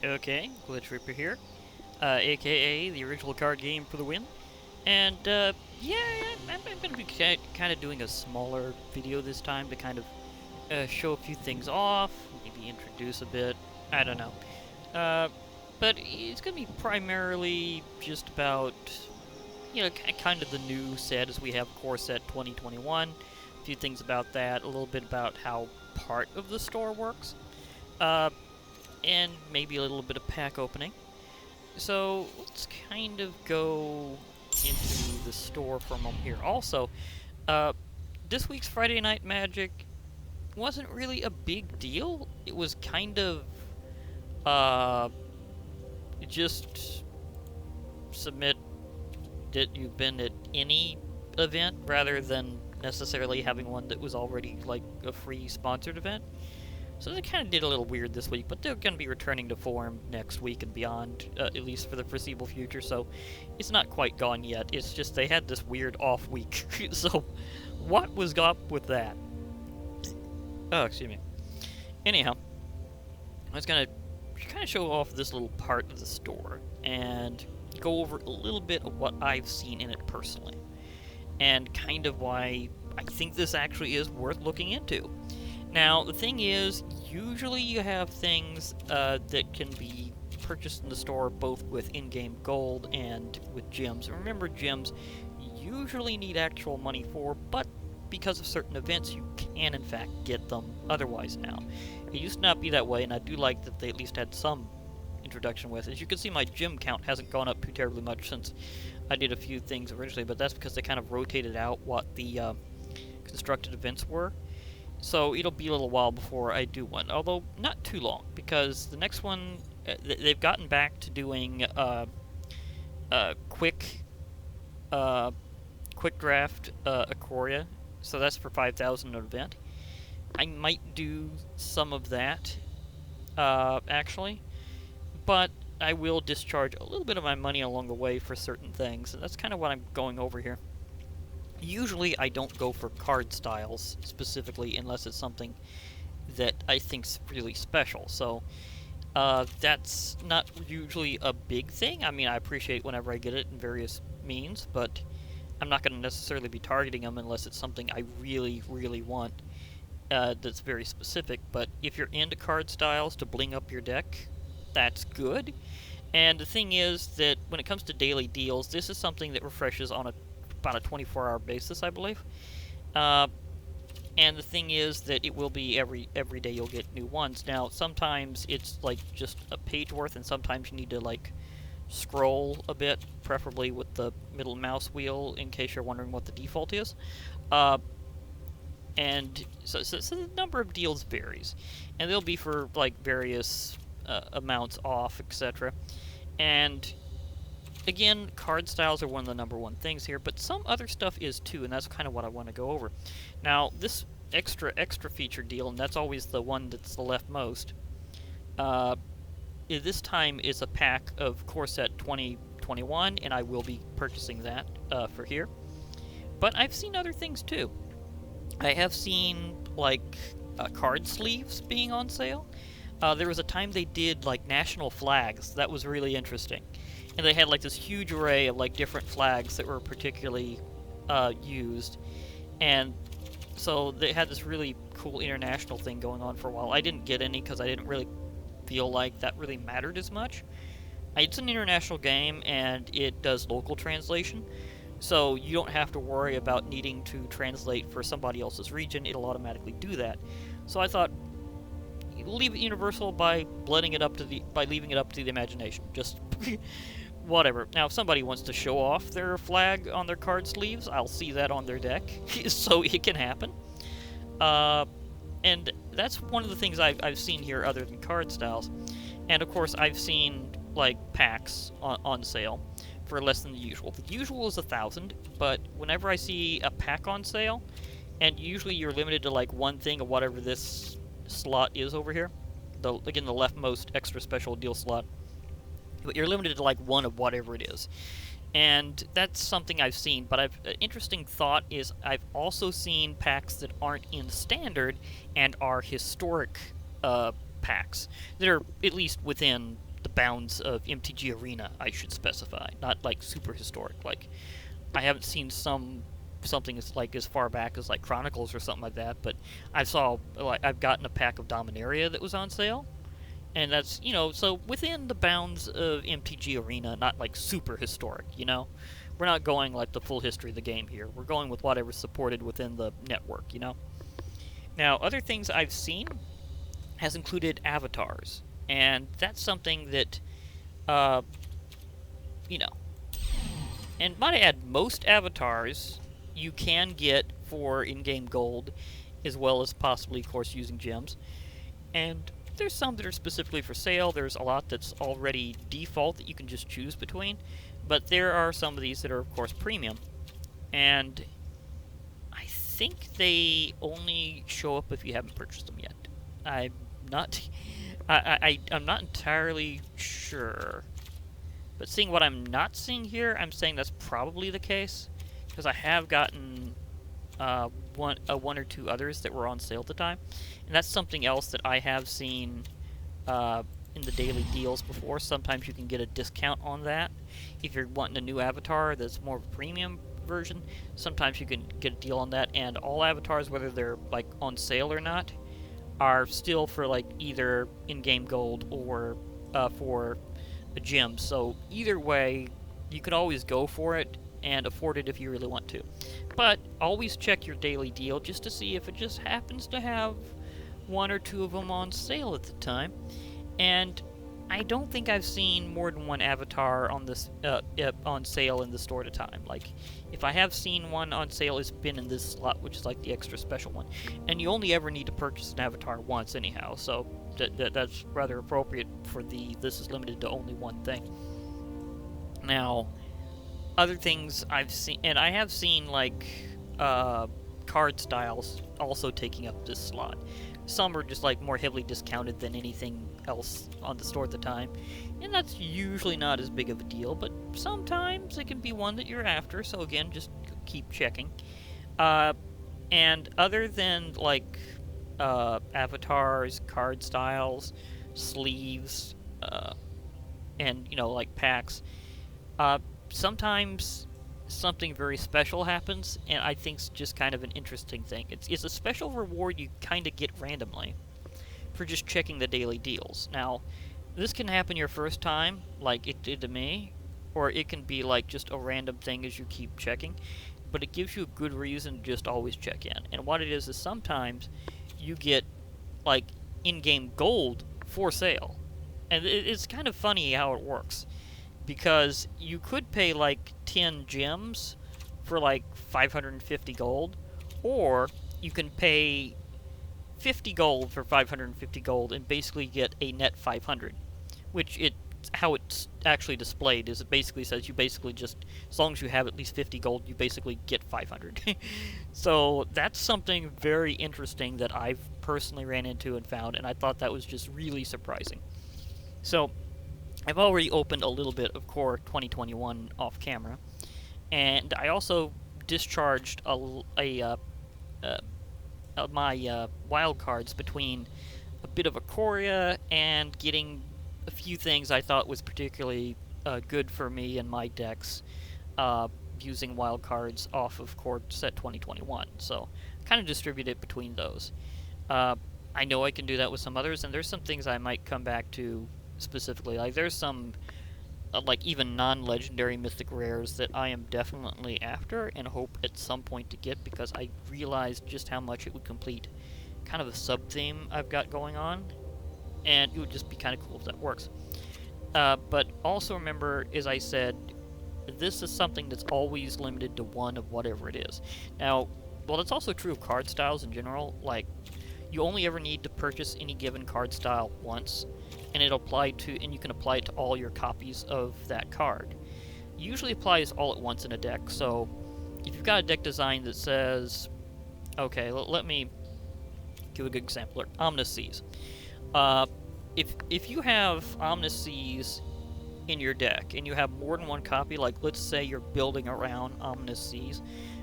Okay, Glitch Reaper here, aka the original card game for the win. And yeah, I'm going to be kind of doing a smaller video this time to kind of show a few things off, maybe introduce a bit. I don't know. Uh, but it's going to be primarily just about, kind of the new set as we have Core Set 2021. A few things about that, a little bit about how part of the store works. Uh, and maybe a little bit of pack opening. So let's kind of go into the store for a moment here. Also, uh, this week's Friday Night Magic wasn't really a big deal. It was kind of uh, just submit that you've been at any event rather than necessarily having one that was already like a free sponsored event. So they kind of did a little weird this week, but they're going to be returning to form next week and beyond, at least for the foreseeable future, so it's not quite gone yet. It's just they had this weird off week. So what was up with that? Oh, excuse me. Anyhow, I was going to kind of show off this little part of the store and go over a little bit of what I've seen in it personally, and kind of why I think this actually is worth looking into. Now, the thing is, usually you have things that can be purchased in the store both with in-game gold and with gems. Remember, gems you usually need actual money for, but because of certain events, you can in fact get them otherwise now. It used to not be that way, and I do like that they at least had some introduction with. As you can see, my gem count hasn't gone up too terribly much since I did a few things originally, but that's because they kind of rotated out what the constructed events were. So it'll be a little while before I do one, although not too long, because the next one, they've gotten back to doing quick draft Ikoria, so that's for 5,000 an event. I might do some of that, actually, but I will discharge a little bit of my money along the way for certain things, and that's kind of what I'm going over here. Usually I don't go for card styles specifically unless it's something that I think's really special. So that's not usually a big thing. I mean, I appreciate whenever I get it in various means, but I'm not going to necessarily be targeting them unless it's something I really, really want that's very specific. But if you're into card styles to bling up your deck, that's good. And the thing is that when it comes to daily deals, this is something that refreshes on about a 24-hour basis, I believe. And the thing is that it will be every day you'll get new ones. Now, sometimes it's like just a page worth, and sometimes you need to like scroll a bit, preferably with the middle mouse wheel, in case you're wondering what the default is. And so the number of deals varies, and they'll be for like various amounts off, etc. And again, card styles are one of the number one things here, but some other stuff is too, and that's kind of what I want to go over. Now, this extra feature deal, and that's always the one that's the leftmost, this time is a pack of Core Set 2021, and I will be purchasing that for here. But I've seen other things too. I have seen, like, card sleeves being on sale. There was a time they did, like, national flags. That was really interesting. And they had like this huge array of like different flags that were particularly used, and so they had this really cool international thing going on for a while. I didn't get any because I didn't really feel like that really mattered as much. It's an international game and it does local translation, so you don't have to worry about needing to translate for somebody else's region. It'll automatically do that. So I thought, leave it universal by leaving it up to the imagination. Just whatever. Now, if somebody wants to show off their flag on their card sleeves, I'll see that on their deck, so it can happen. And that's one of the things I've seen here other than card styles. And of course, I've seen like packs on sale for less than the usual. The usual is 1,000, but whenever I see a pack on sale, and usually you're limited to like one thing of whatever this slot is over here, the leftmost extra special deal slot, but you're limited to like one of whatever it is, and that's something I've seen. But an interesting thought is I've also seen packs that aren't in standard and are historic packs that are at least within bounds of MTG Arena, I should specify, not like super historic. Like, I haven't seen something as far back as like Chronicles or something like that, but I've gotten a pack of Dominaria that was on sale, and that's, so within the bounds of MTG Arena, not like super historic. We're not going like the full history of the game here. We're going with whatever's supported within the network. Now, other things I've seen has included avatars, and that's something that, uh, you know, and might I add, most avatars you can get for in-game gold, as well as possibly, of course, using gems. And there's some that are specifically for sale. There's a lot that's already default that you can just choose between. But there are some of these that are, of course, premium. And I think they only show up if you haven't purchased them yet. I'm not entirely sure. But seeing what I'm not seeing here, I'm saying that's probably the case, because I have gotten one or two others that were on sale at the time, and that's something else that I have seen in the daily deals before. Sometimes you can get a discount on that if you're wanting a new avatar that's more of a premium version. Sometimes you can get a deal on that, and all avatars, whether they're like on sale or not, are still for like either in-game gold or for a gem. So either way, you can always go for it and afford it if you really want to. But always check your daily deal just to see if it just happens to have one or two of them on sale at the time. And I don't think I've seen more than one avatar on this on sale in the store at a time. Like, if I have seen one on sale, it's been in this slot, which is like the extra special one. And you only ever need to purchase an avatar once anyhow, so that's rather appropriate for this is limited to only one thing. Now, other things I've seen, and I have seen like card styles also taking up this slot. Some are just like more heavily discounted than anything else on the store at the time, and that's usually not as big of a deal, but sometimes it can be one that you're after, so again, just keep checking. And other than like avatars, card styles, sleeves, and like packs, sometimes something very special happens, and I think it's just kind of an interesting thing. It's a special reward you kind of get randomly for just checking the daily deals. Now, this can happen your first time, like it did to me, or it can be like just a random thing as you keep checking, but it gives you a good reason to just always check in. And what it is sometimes you get like in-game gold for sale, and it's kind of funny how it works, because you could pay like 10 gems for like 550 gold, or you can pay 50 gold for 550 gold and basically get a net 500, which how it's actually displayed is it basically says you basically just, as long as you have at least 50 gold, you basically get 500. So that's something very interesting that I've personally ran into and found, and I thought that was just really surprising. So I've already opened a little bit of Core 2021 off camera, and I also discharged my wild cards between a bit of Ikoria and getting a few things I thought was particularly good for me and my decks, using wild cards off of Core Set 2021. So kind of distribute it between those. I know I can do that with some others, and there's some things I might come back to specifically. Like, there's some like even non-legendary mythic rares that I am definitely after and hope at some point to get, because I realized just how much it would complete kind of a sub-theme I've got going on, and it would just be kind of cool if that works. But also remember, as I said, this is something that's always limited to one of whatever it is. Now, well, it's also true of card styles in general. Like, you only ever need to purchase any given card style once, and you can apply it to all your copies of that card. It usually applies all at once in a deck, so if you've got a deck design that says, okay, let me give a good example, Omniseas. If you have Omniseas in your deck, and you have more than one copy, like let's say you're building around Omniseas,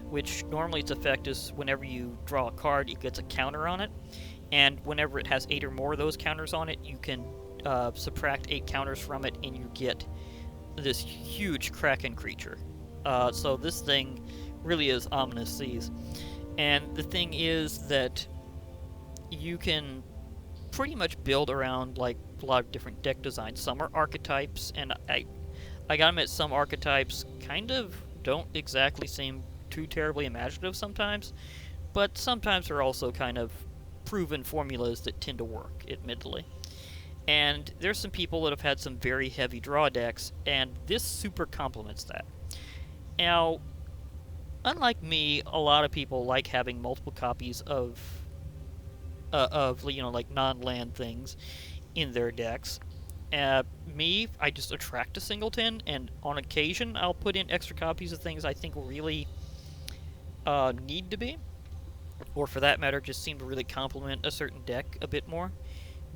which normally its effect is whenever you draw a card, it gets a counter on it, and whenever it has 8 or more of those counters on it, you can subtract 8 counters from it, and you get this huge Kraken creature. So this thing really is Ominous Seas. And the thing is that you can pretty much build around like a lot of different deck designs. Some are archetypes, and I gotta admit, some archetypes kind of don't exactly seem too terribly imaginative sometimes, but sometimes they're also kind of proven formulas that tend to work, admittedly. And there's some people that have had some very heavy draw decks, and this super complements that. Now, unlike me, a lot of people like having multiple copies of like non-land things in their decks. Me, I just attract a singleton, and on occasion I'll put in extra copies of things I think really need to be, or for that matter, just seem to really complement a certain deck a bit more.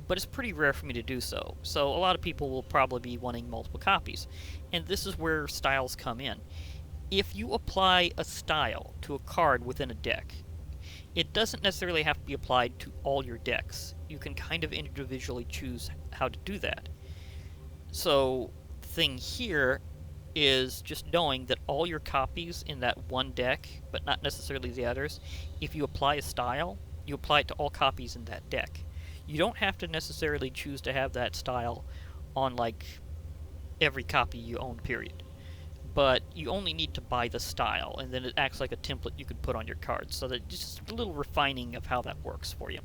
But it's pretty rare for me to do so. So a lot of people will probably be wanting multiple copies, and this is where styles come in. If you apply a style to a card within a deck, it doesn't necessarily have to be applied to all your decks. You can kind of individually choose how to do that. So, the thing here is just knowing that all your copies in that one deck, but not necessarily the others, if you apply a style, you apply it to all copies in that deck. You don't have to necessarily choose to have that style on, like, every copy you own, period. But you only need to buy the style, and then it acts like a template you could put on your cards, so that just a little refining of how that works for you.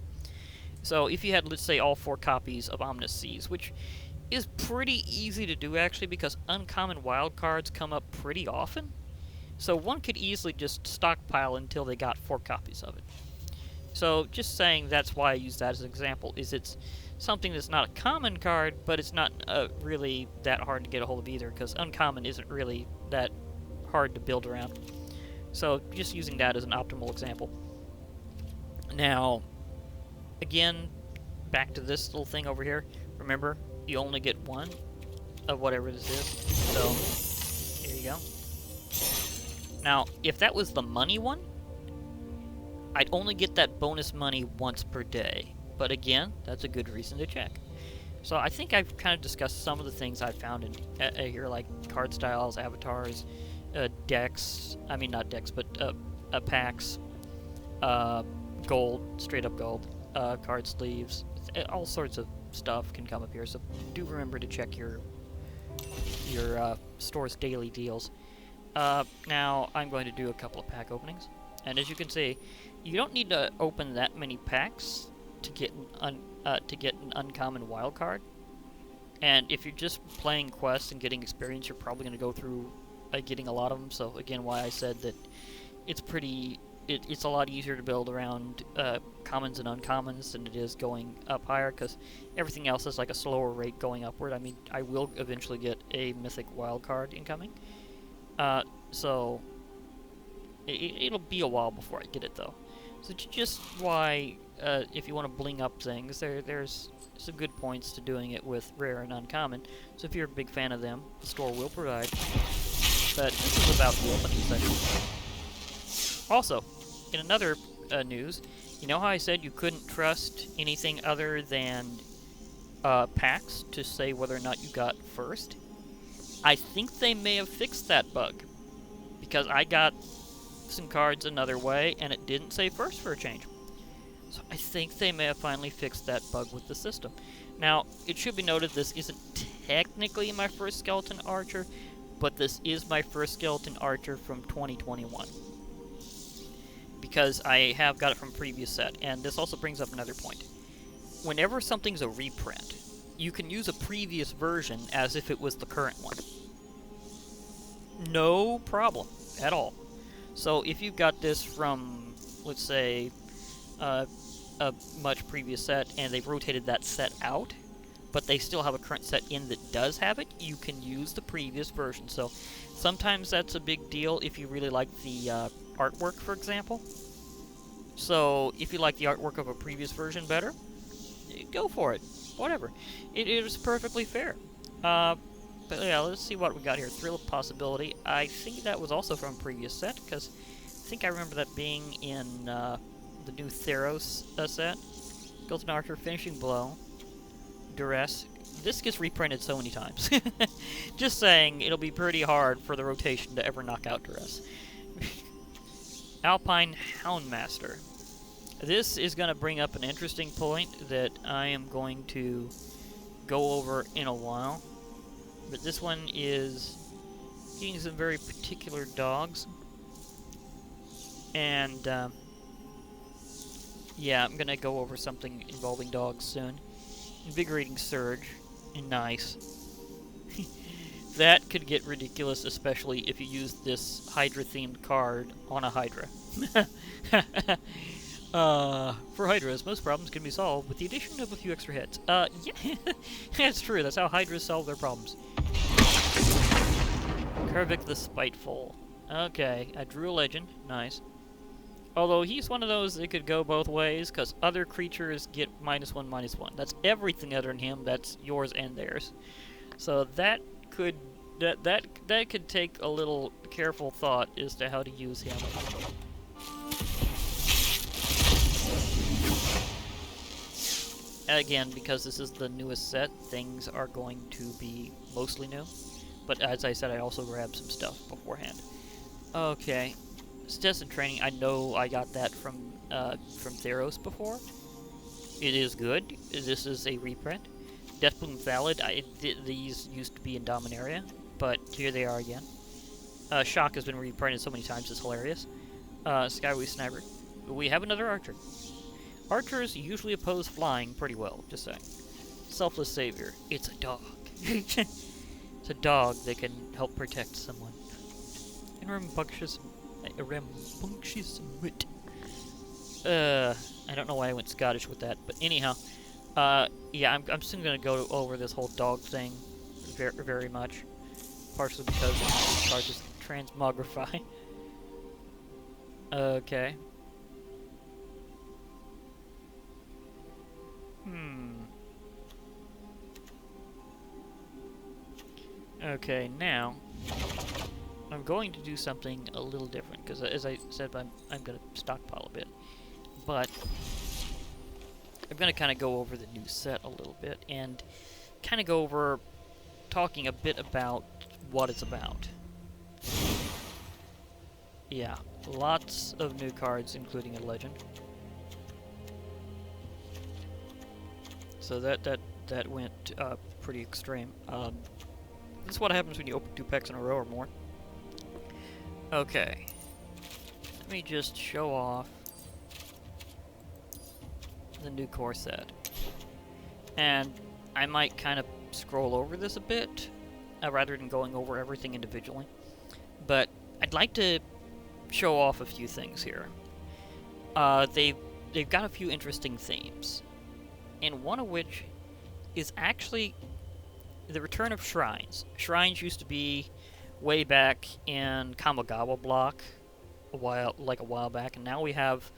So if you had, let's say, all 4 copies of Ominous Seas, which is pretty easy to do, actually, because uncommon wild cards come up pretty often, so one could easily just stockpile until they got 4 copies of it. So just saying that's why I use that as an example, is it's something that's not a common card, but it's not really that hard to get a hold of either, because uncommon isn't really that hard to build around. So just using that as an optimal example. Now, again, back to this little thing over here. Remember, you only get 1 of whatever this is. So, here you go. Now, if that was the money one, I'd only get that bonus money once per day. But again, that's a good reason to check. So I think I've kind of discussed some of the things I found in here, like card styles, avatars, decks. I mean, not decks, but packs, gold, straight up gold, card sleeves. All sorts of stuff can come up here. So do remember to check your store's daily deals. Now I'm going to do a couple of pack openings, and as you can see, you don't need to open that many packs to get an uncommon wild card. And if you're just playing quests and getting experience, you're probably going to go through getting a lot of them. So again, why I said that it's a lot easier to build around commons and uncommons than it is going up higher, because everything else is like a slower rate going upward. I mean, I will eventually get a mythic wild card incoming, so it'll be a while before I get it though. So just why, if you want to bling up things, there's some good points to doing it with rare and uncommon. So if you're a big fan of them, the store will provide. But this is about the opening section. Also, in another news, you know how I said you couldn't trust anything other than packs to say whether or not you got first? I think they may have fixed that bug, because I got some cards another way, and it didn't say first for a change. So I think they may have finally fixed that bug with the system. Now, it should be noted this isn't technically my first Skeleton Archer, but this is my first Skeleton Archer from 2021. Because I have got it from previous set, and this also brings up another point. Whenever something's a reprint, you can use a previous version as if it was the current one. No problem at all. So if you've got this from, let's say, a much previous set, and they've rotated that set out, but they still have a current set in that does have it, you can use the previous version. So sometimes that's a big deal if you really like the artwork, for example. So if you like the artwork of a previous version better, go for it. Whatever. It is perfectly fair. But yeah, let's see what we got here. Thrill of Possibility. I think that was also from a previous set, because I think I remember that being in the new Theros set. Skeleton Archer, Finishing Blow, Duress. This gets reprinted so many times. Just saying, it'll be pretty hard for the rotation to ever knock out Duress. Alpine Houndmaster. This is going to bring up an interesting point that I am going to go over in a while. But this one is getting some very particular dogs. And, yeah, I'm going to go over something involving dogs soon. Invigorating Surge. Nice. That could get ridiculous, especially if you use this Hydra-themed card on a Hydra. For Hydras, most problems can be solved with the addition of a few extra heads. Yeah, that's true. That's how Hydras solve their problems. Kervik the Spiteful. Okay, I drew a legend. Nice. Although he's one of those that could go both ways, because other creatures get -1/-1. That's everything other than him. That's yours and theirs. So that could that could take a little careful thought as to how to use him. Again, because this is the newest set, things are going to be mostly new. But as I said, I also grabbed some stuff beforehand. Okay. Stetson Training, I know I got that from Theros before. It is good. This is a reprint. Deathbloom Valid, these used to be in Dominaria, but here they are again. Shock has been reprinted so many times, it's hilarious. Skyway Sniper. We have another Archer. Archers usually oppose flying pretty well, just saying. Selfless Savior. It's a dog. It's a dog that can help protect someone. And rambunctious wit. I don't know why I went Scottish with that, but anyhow. Yeah, I'm soon gonna go over this whole dog thing very much. Partially because it charges transmogrify. Okay. Okay, now I'm going to do something a little different because, as I said, I'm going to stockpile a bit, but I'm going to kind of go over the new set a little bit and kind of go over talking a bit about what it's about. Yeah, lots of new cards, including a legend. So that went pretty extreme. This is what happens when you open 2 packs in a row or more. Okay. Let me just show off the new core set. And I might kind of scroll over this a bit, rather than going over everything individually. But I'd like to show off a few things here. They've got a few interesting themes, and one of which is actually the return of shrines. Shrines used to be way back in Kamigawa block a while back, and now we have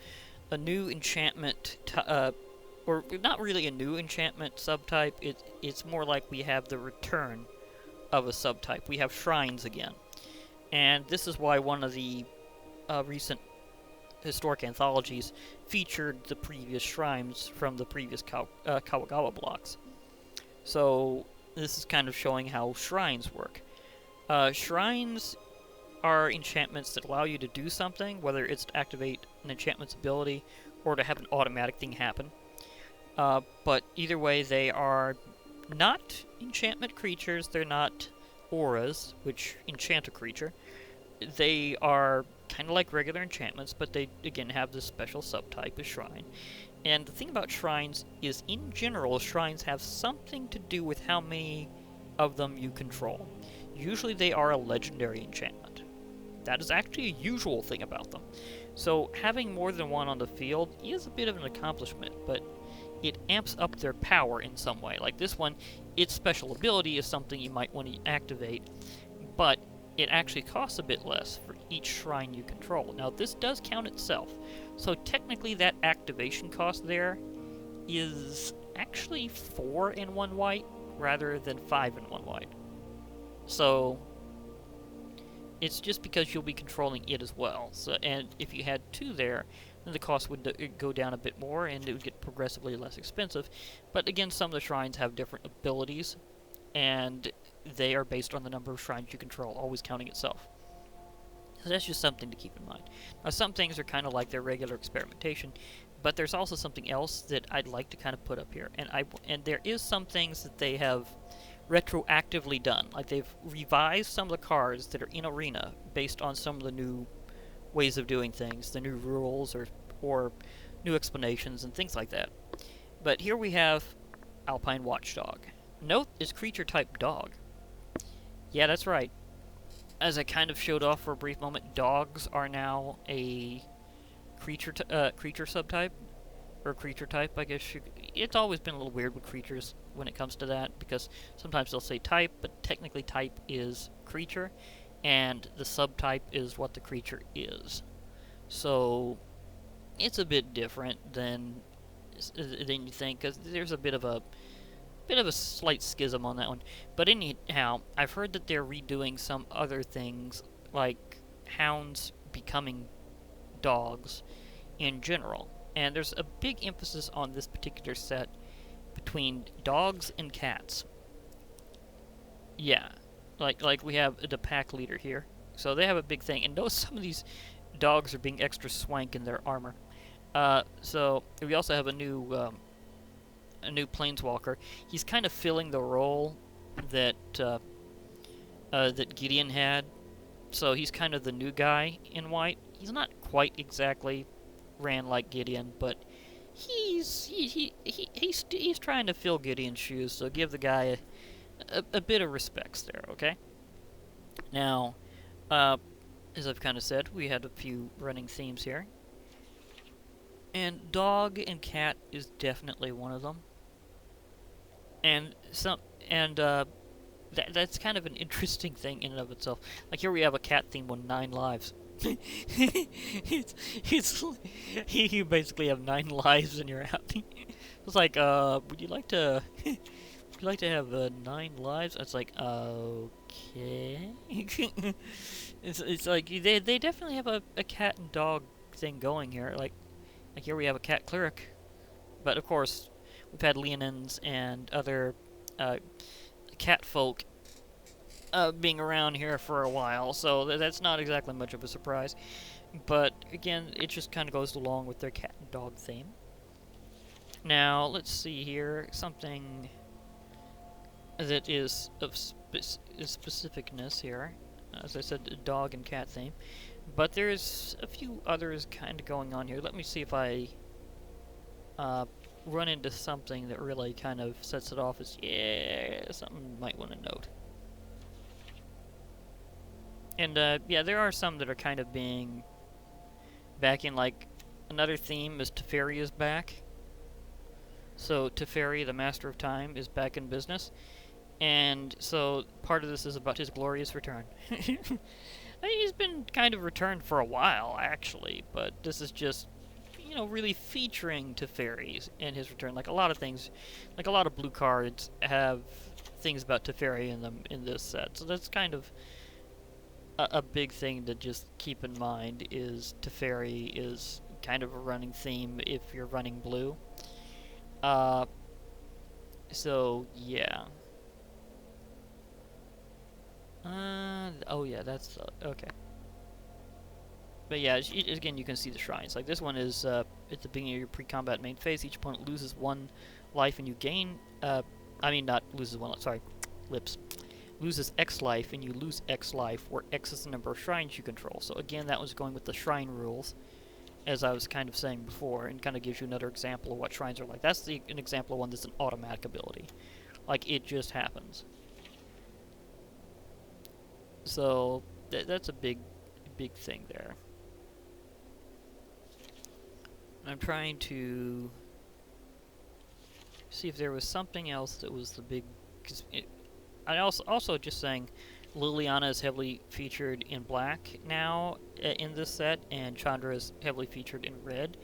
a new enchantment, or not really a new enchantment subtype. It's more like we have the return of a subtype. We have shrines again, and this is why one of the recent historic anthologies featured the previous shrines from the previous Kamigawa blocks. So this is kind of showing how shrines work. Shrines are enchantments that allow you to do something, whether it's to activate an enchantment's ability or to have an automatic thing happen. But either way, they are not enchantment creatures. They're not auras, which enchant a creature. They are kind of like regular enchantments, but they, again, have this special subtype of shrine. And the thing about shrines is, in general, shrines have something to do with how many of them you control. Usually they are a legendary enchantment. That is actually a usual thing about them. So having more than one on the field is a bit of an accomplishment, but it amps up their power in some way. Like this one, its special ability is something you might want to activate, but it actually costs a bit less for each shrine you control. Now this does count itself, so technically that activation cost there is actually 4 and 1 white rather than 5 and 1 white. So it's just because you'll be controlling it as well. So, and if you had 2 there, then the cost would go down a bit more, and it would get progressively less expensive. But again, some of the shrines have different abilities, and they are based on the number of shrines you control, always counting itself. So that's just something to keep in mind. Now, some things are kind of like their regular experimentation, but there's also something else that I'd like to kind of put up here. And there is some things that they have retroactively done. Like, they've revised some of the cards that are in Arena based on some of the new ways of doing things, the new rules or new explanations and things like that. But here we have Alpine Watchdog. Note is creature type dog. Yeah, that's right. As I kind of showed off for a brief moment, dogs are now a creature subtype, or creature type, I guess. It's always been a little weird with creatures when it comes to that, because sometimes they'll say type, but technically type is creature, and the subtype is what the creature is. So it's a bit different than you think, because there's a bit of a slight schism on that one. But anyhow, I've heard that they're redoing some other things, like hounds becoming dogs in general. And there's a big emphasis on this particular set between dogs and cats. Yeah, like we have the pack leader here. So they have a big thing. And notice some of these dogs are being extra swank in their armor. So we also have a new planeswalker. He's kind of filling the role that that Gideon had. So he's kind of the new guy in white. He's not quite exactly ran like Gideon, but he's trying to fill Gideon's shoes. So give the guy a bit of respects there, okay? Now, as I've kind of said, we had a few running themes here. And dog and cat is definitely one of them. And that's kind of an interesting thing in and of itself. Like here we have a cat theme with 9 lives. You basically have 9 lives in your app. It's like, would you like to have 9 lives? It's like, okay. it's like they definitely have a cat and dog thing going here. Like here we have a cat cleric, but of course we've had Leonins and other cat folk being around here for a while, so that's not exactly much of a surprise. But again, it just kind of goes along with their cat and dog theme. Now, let's see here, something that is of specificness here. As I said, dog and cat theme. But there's a few others kind of going on here. Let me see if I run into something that really kind of sets it off as, yeah, something you might want to note. And, yeah, there are some that are kind of being back in, like, another theme is Teferi is back. So Teferi, the Master of Time, is back in business. And so part of this is about his glorious return. He's been kind of returned for a while, actually, but this is just, you know, really featuring Teferi and his return. Like a lot of things, like a lot of blue cards have things about Teferi in them in this set. So that's kind of a big thing to just keep in mind, is Teferi is kind of a running theme if you're running blue. So, yeah. Oh yeah, that's, okay. But yeah, again, you can see the shrines. Like this one is, at the beginning of your pre-combat main phase, each opponent loses 1 life and you gain, I mean not loses 1 life, sorry, lips. Loses X life and you lose X life, where X is the number of shrines you control. So again, that was going with the shrine rules, as I was kind of saying before, and kind of gives you another example of what shrines are like. That's an example of one that's an automatic ability. Like, it just happens. So, that's a big thing there. I'm trying to see if there was something else that was the big... I also just saying, Liliana is heavily featured in black now in this set, and Chandra is heavily featured in red.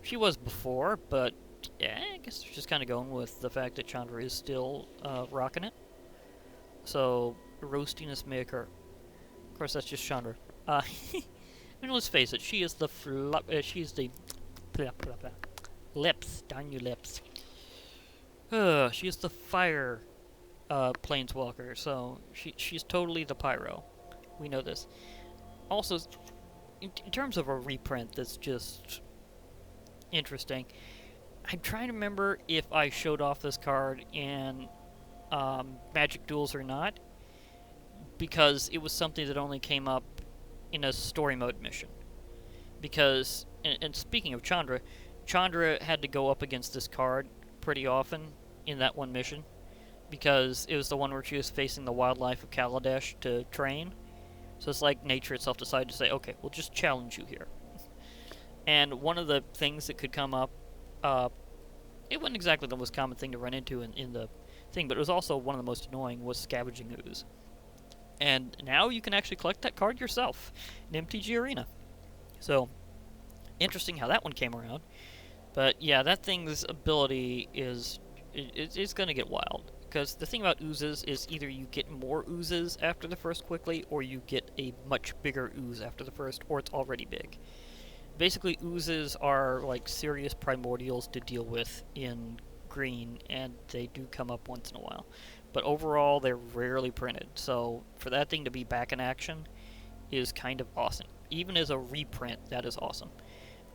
She was before, but yeah, I guess they're just kind of going with the fact that Chandra is still rocking it. So, roastiness may occur. Of course, that's just Chandra. I mean, let's face it, she is the blah, blah, blah. Lips, darn you lips. She is the fire planeswalker, so she's totally the pyro. We know this. Also, in terms of a reprint that's just interesting, I'm trying to remember if I showed off this card in Magic Duels or not, because it was something that only came up in a story mode mission. Because, and speaking of Chandra had to go up against this card pretty often in that one mission, because it was the one where she was facing the wildlife of Kaladesh to train. So it's like nature itself decided to say, okay, we'll just challenge you here. And one of the things that could come up, it wasn't exactly the most common thing to run into in the thing, but it was also one of the most annoying, was Scavenging Ooze. And now you can actually collect that card yourself in MTG Arena. So, interesting how that one came around. But yeah, that thing's ability is, it's going to get wild. Because the thing about oozes is either you get more oozes after the first quickly, or you get a much bigger ooze after the first, or it's already big. Basically, oozes are like serious primordials to deal with in green, and they do come up once in a while. But overall, they're rarely printed, so for that thing to be back in action is kind of awesome. Even as a reprint, that is awesome.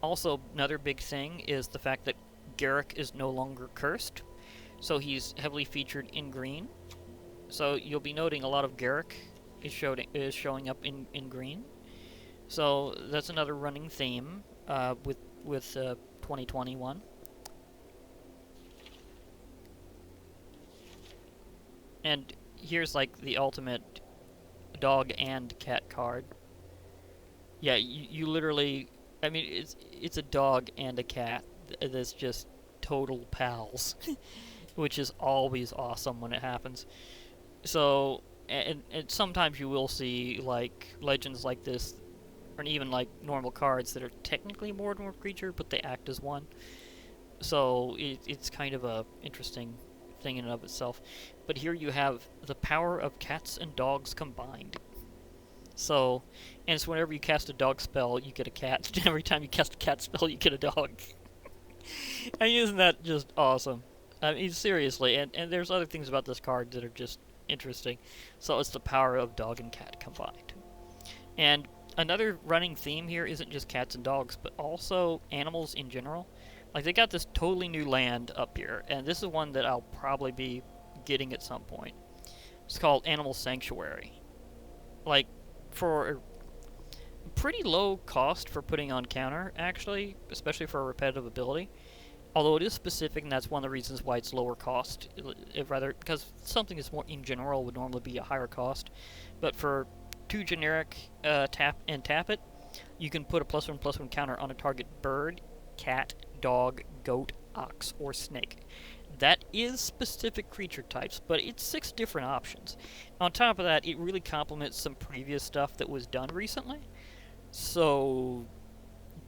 Also, another big thing is the fact that Garruk is no longer cursed, so he's heavily featured in green. So you'll be noting a lot of Garruk is showing up in green. So that's another running theme with 2021. And here's like the ultimate dog and cat card. Yeah, you literally, I mean, it's a dog and a cat that's just total pals, which is always awesome when it happens. So, and sometimes you will see like legends like this, or even like normal cards that are technically more than one creature, but they act as one. So it's kind of a interesting thing in and of itself. But here you have the power of cats and dogs combined. So, and it's whenever you cast a dog spell, you get a cat. Every time you cast a cat spell, you get a dog. I mean, isn't that just awesome? I mean, seriously, and there's other things about this card that are just interesting. So it's the power of dog and cat combined. And another running theme here isn't just cats and dogs, but also animals in general. Like, they got this totally new land up here, and this is one that I'll probably be getting at some point. It's called Animal Sanctuary. Like, for a pretty low cost for putting on counter, actually, especially for a repetitive ability. Although it is specific, and that's one of the reasons why it's lower cost. Rather, because something is more in general would normally be a higher cost. But for 2 generic tap it, you can put a +1/+1 counter on a target bird, cat, dog, goat, ox, or snake. That is specific creature types, but it's 6 different options. On top of that, it really complements some previous stuff that was done recently. So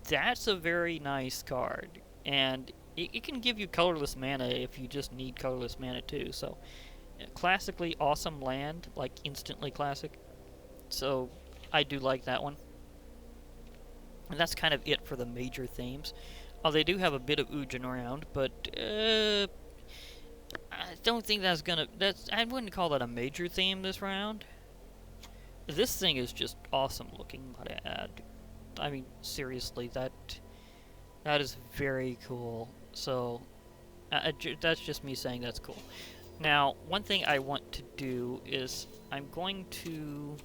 that's a very nice card, and it can give you colorless mana if you just need colorless mana too. So classically awesome land, like instantly classic. So I do like that one. And that's kind of it for the major themes. They do have a bit of Ujin around, but I don't think that's gonna... I wouldn't call that a major theme this round. This thing is just awesome looking, might I add. I mean, seriously, that is very cool. So, that's just me saying that's cool. Now, one thing I want to do is I'm going to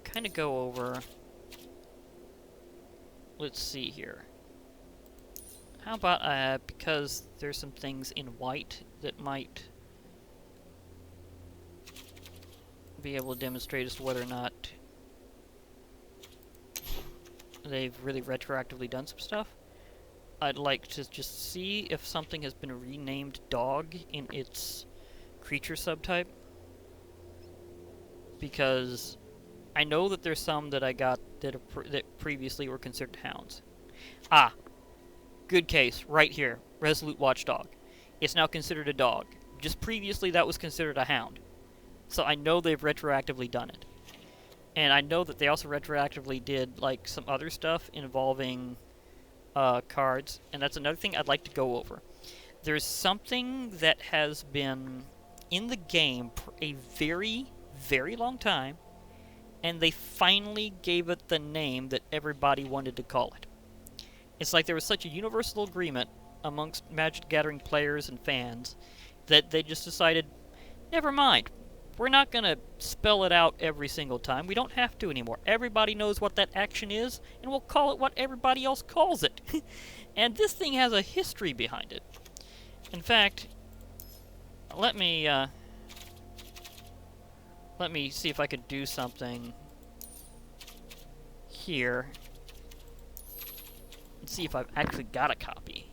kind of go over... Let's see here. How about, because there's some things in white that might be able to demonstrate as to whether or not they've really retroactively done some stuff. I'd like to just see if something has been renamed dog in its creature subtype. Because I know that there's some that I got that previously were considered hounds. Ah, good case, right here. Resolute Watchdog. It's now considered a dog. Just previously that was considered a hound. So I know they've retroactively done it. And I know that they also retroactively did like some other stuff involving cards, and that's another thing I'd like to go over. There's something that has been in the game for a very, very long time, and they finally gave it the name that everybody wanted to call it. It's like there was such a universal agreement amongst Magic the Gathering players and fans that they just decided, never mind. We're not going to spell it out every single time. We don't have to anymore. Everybody knows what that action is, and we'll call it what everybody else calls it. And this thing has a history behind it. In fact, let me see if I could do something here and see if I've actually got a copy.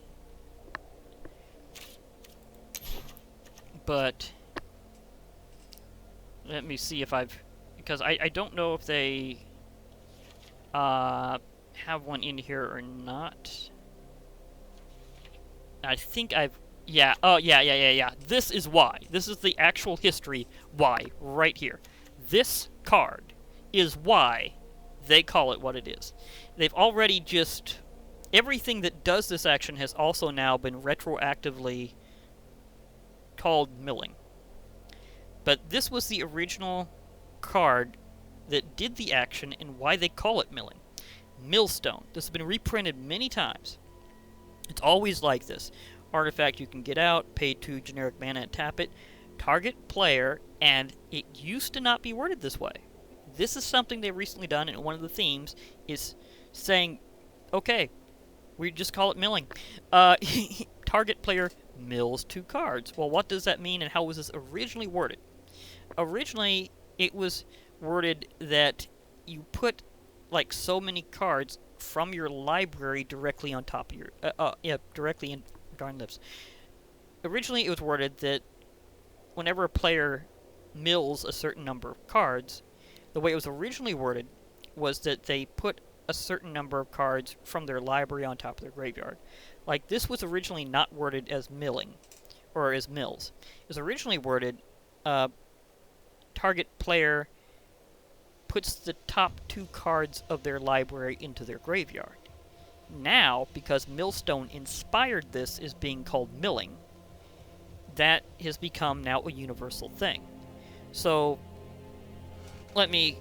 But let me see if I've, because I don't know if they have one in here or not. I think I've, yeah, oh, yeah. This is why. This is the actual history why, right here. This card is why they call it what it is. They've already just, everything that does this action has also now been retroactively called milling. But this was the original card that did the action and why they call it milling. Millstone. This has been reprinted many times. It's always like this. Artifact you can get out, pay 2 generic mana and tap it, target player, and it used to not be worded this way. This is something they've recently done, and one of the themes is saying, okay, we just call it milling. Target player mills 2 cards. Well, what does that mean, and how was this originally worded? Originally, it was worded that you put, like, so many cards from your library directly on top of your, directly in, darn lips. Originally, it was worded that whenever a player mills a certain number of cards, the way it was originally worded was that they put a certain number of cards from their library on top of their graveyard. Like, this was originally not worded as milling, or as mills. It was originally worded, target player puts the top 2 cards of their library into their graveyard. Now, because Millstone inspired this as being called milling, that has become now a universal thing. So, let me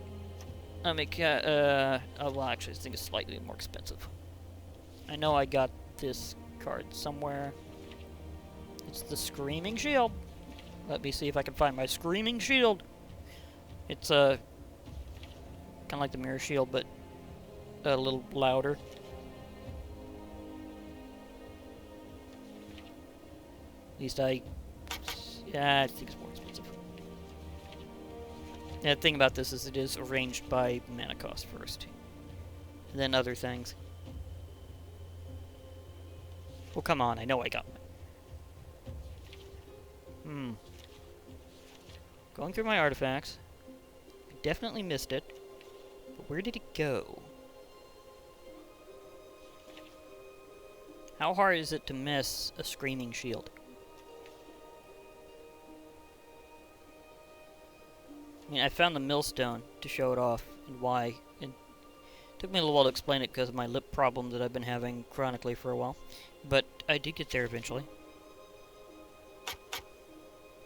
make, well, actually, I think it's slightly more expensive. I know I got this card somewhere. It's the Screaming Shield. Let me see if I can find my Screaming Shield. It's, kind of like the Mirror Shield, but a little louder. At least I think it's more expensive. And the thing about this is it is arranged by mana cost first, and then other things. Well, come on, I know I got one. Going through my artifacts. I definitely missed it. But where did it go? How hard is it to miss a Screaming Shield? I mean, I found the Millstone to show it off and why. It took me a little while to explain it because of my lip problem that I've been having chronically for a while. But I did get there eventually.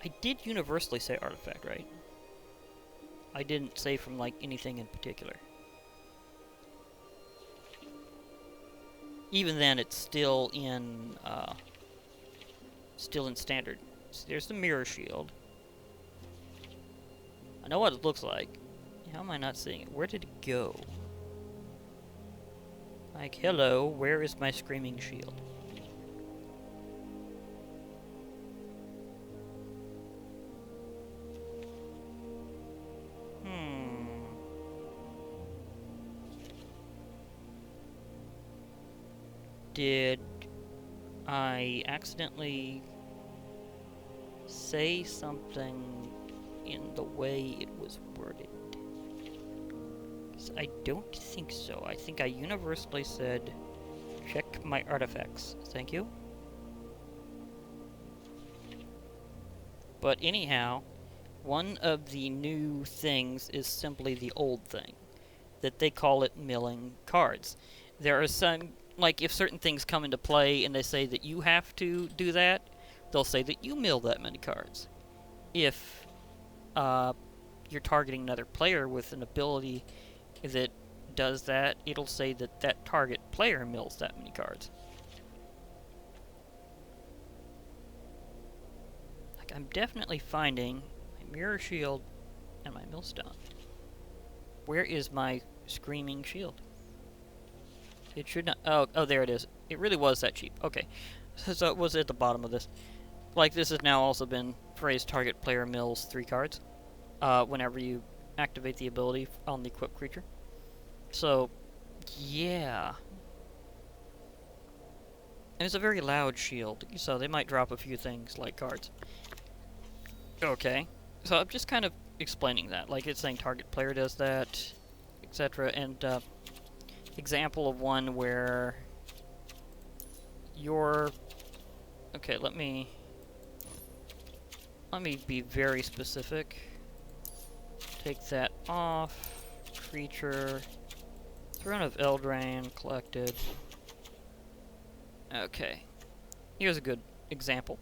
I did universally say artifact, right? I didn't say from, like, anything in particular. Even then, it's still in standard. So there's the Mirror Shield. I know what it looks like. How am I not seeing it? Where did it go? Like, hello, where is my Screaming Shield? Did I accidentally say something in the way it was worded? 'Cause I don't think so. I think I universally said, check my artifacts. Thank you. But anyhow, One of the new things is simply the old thing, that they call it milling cards. There are some, like if certain things come into play and they say that you have to do that, they'll say that you mill that many cards. If you're targeting another player with an ability that does that, it'll say that that target player mills that many cards. Like, I'm definitely finding my mirror shield and my millstone. Where is my screaming shield? It should not. Oh, there it is. It really was that cheap. Okay, so it was at the bottom of this. Like, this has now also been phrased: target player mills 3 cards whenever you activate the ability on the equipped creature. So, yeah. And it's a very loud shield, so they might drop a few things like cards. Okay, so I'm just kind of explaining that. Like, it's saying target player does that, etc. And example of one where you're... Okay, let me be very specific. Take that off. Creature. Throne of Eldraine collected. Okay. Here's a good example.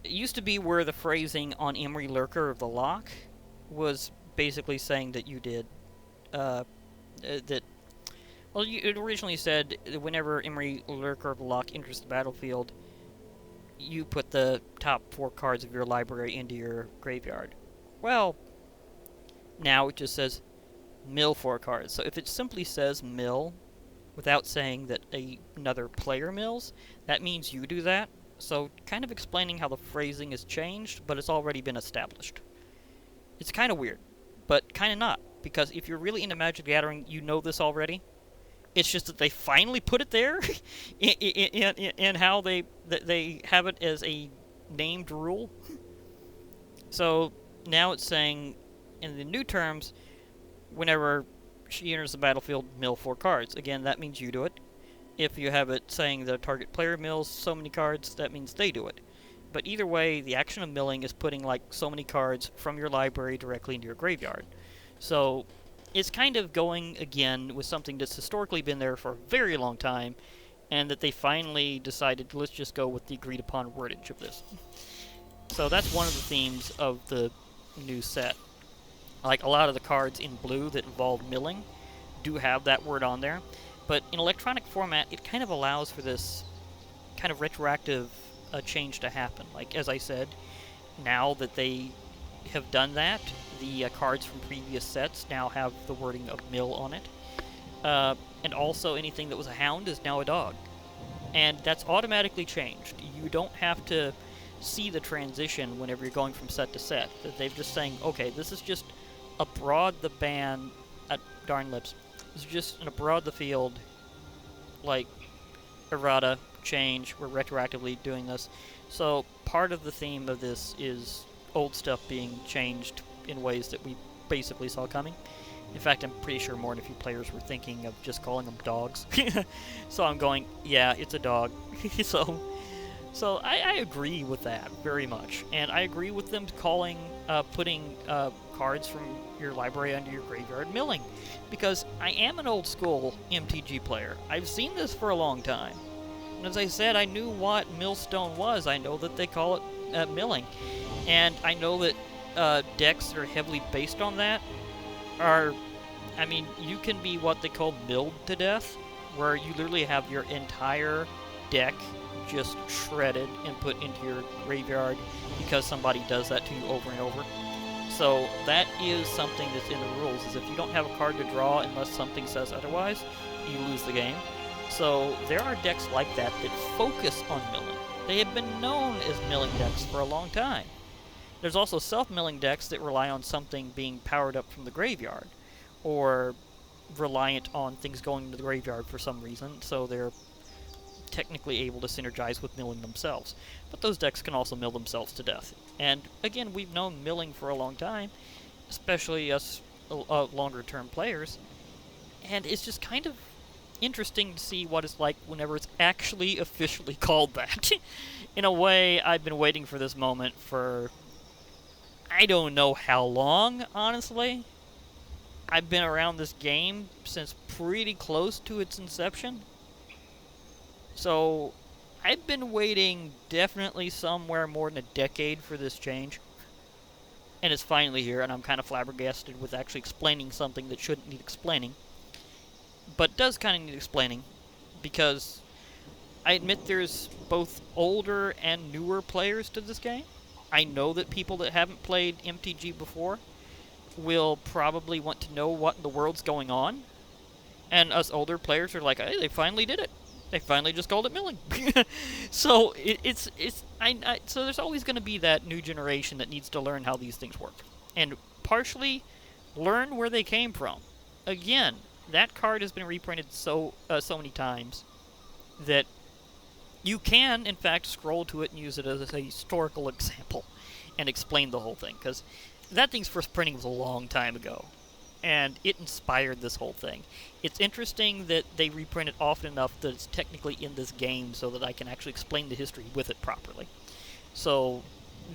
It used to be where the phrasing on Emery Lurker of the Lock was basically saying that you did, well, it originally said that whenever Emery Lurker of the Lock enters the battlefield, you put the top 4 cards of your library into your graveyard. Well, now it just says mill 4 cards. So if it simply says mill without saying that another player mills, that means you do that. So kind of explaining how the phrasing has changed, but it's already been established. It's kind of weird, but kind of not, because if you're really into Magic the Gathering, you know this already. It's just that they finally put it there in how they have it as a named rule. So now it's saying, in the new terms, whenever she enters the battlefield, mill 4 cards. Again, that means you do it. If you have it saying the target player mills so many cards, that means they do it. But either way, the action of milling is putting like so many cards from your library directly into your graveyard. So it's kind of going again with something that's historically been there for a very long time, and that they finally decided, let's just go with the agreed upon wordage of this. So that's one of the themes of the new set. Like, a lot of the cards in blue that involve milling do have that word on there. But in electronic format, it kind of allows for this kind of retroactive change to happen. Like, as I said, now that they have done that, the cards from previous sets now have the wording of mill on it. And also, anything that was a hound is now a dog. And that's automatically changed. You don't have to see the transition whenever you're going from set to set. They're just saying, okay, this is just abroad the ban... darn lips. This is just an abroad the field, like, errata, change. We're retroactively doing this. So part of the theme of this is old stuff being changed in ways that we basically saw coming. In fact, I'm pretty sure more than a few players were thinking of just calling them dogs. So I'm going, yeah, it's a dog. So I agree with that very much. And I agree with them putting cards from your library under your graveyard milling. Because I am an old school MTG player. I've seen this for a long time. And as I said, I knew what millstone was. I know that they call it milling. And I know that decks that are heavily based on that are... I mean, you can be what they call milled to death, where you literally have your entire deck just shredded and put into your graveyard because somebody does that to you over and over. So that is something that's in the rules, is if you don't have a card to draw unless something says otherwise, you lose the game. So there are decks like that focus on milling. They have been known as milling decks for a long time. There's also self-milling decks that rely on something being powered up from the graveyard, or reliant on things going to the graveyard for some reason, so they're technically able to synergize with milling themselves. But those decks can also mill themselves to death. And again, we've known milling for a long time, especially us longer-term players, and it's just kind of interesting to see what it's like whenever it's actually officially called that. In a way, I've been waiting for this moment for, I don't know how long, honestly. I've been around this game since pretty close to its inception. So, I've been waiting definitely somewhere more than a decade for this change. And it's finally here, and I'm kind of flabbergasted with actually explaining something that shouldn't need explaining. But does kind of need explaining, because I admit there's both older and newer players to this game. I know that people that haven't played MTG before will probably want to know what in the world's going on. And us older players are like, hey, they finally did it. They finally just called it milling. So so there's always going to be that new generation that needs to learn how these things work, and partially learn where they came from. Again, that card has been reprinted so many times that you can, in fact, scroll to it and use it as a historical example and explain the whole thing, because that thing's first printing was a long time ago, and it inspired this whole thing. It's interesting that they reprint it often enough that it's technically in this game so that I can actually explain the history with it properly. So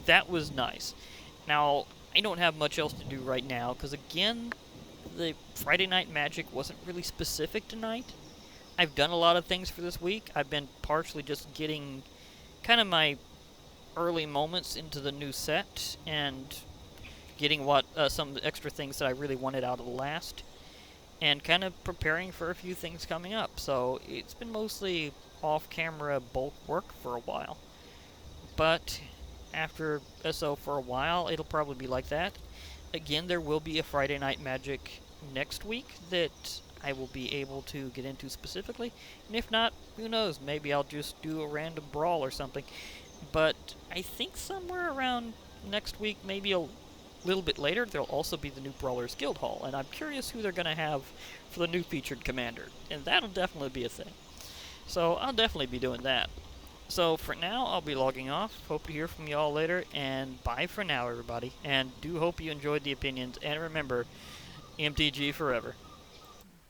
that was nice. Now, I don't have much else to do right now, because again, the Friday Night Magic wasn't really specific tonight. I've done a lot of things for this week. I've been partially just getting kind of my early moments into the new set, and getting some of the extra things that I really wanted out of the last, and kind of preparing for a few things coming up. So it's been mostly off-camera bulk work for a while. But after SO for a while, it'll probably be like that. Again, there will be a Friday Night Magic next week that I will be able to get into specifically. And if not, who knows, maybe I'll just do a random brawl or something. But I think somewhere around next week, maybe a little bit later, there'll also be the new Brawlers Guild Hall, and I'm curious who they're going to have for the new featured commander, and that'll definitely be a thing. So I'll definitely be doing that. So for now, I'll be logging off. Hope to hear from you all later, and bye for now, everybody. And do hope you enjoyed the opinions, and remember, MTG forever.